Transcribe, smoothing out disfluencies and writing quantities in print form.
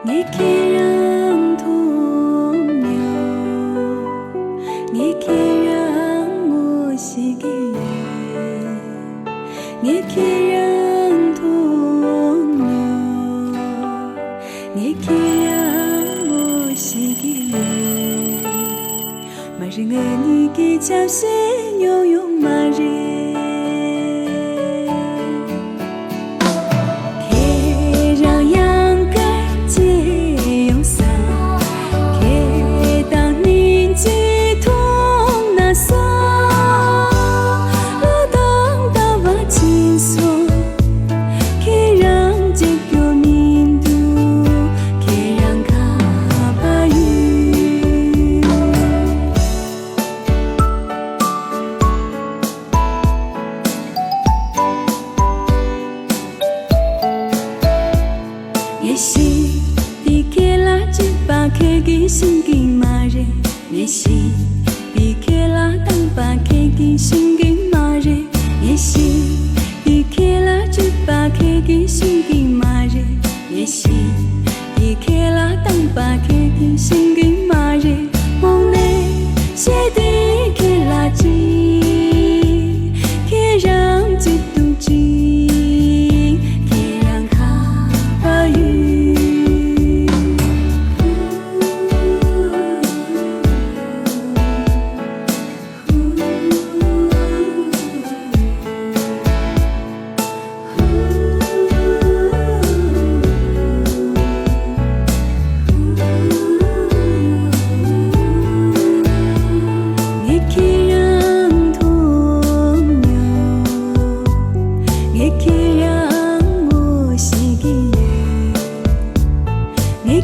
nghe khi răng thùng nhau nghe khi răng mùa xì nghe khi răng thùng nhau nghe khi răng mùa xì mà rừng ngơi ni kỳ chào sẽ nhau yung mà rừng也是比起拉只把开给心经马人，也是比起拉当把开给心经马人，也是比起拉只把开给心经马人，也是比起拉当把开给心经马人，梦内写的起拉只，起让只独只。Nghe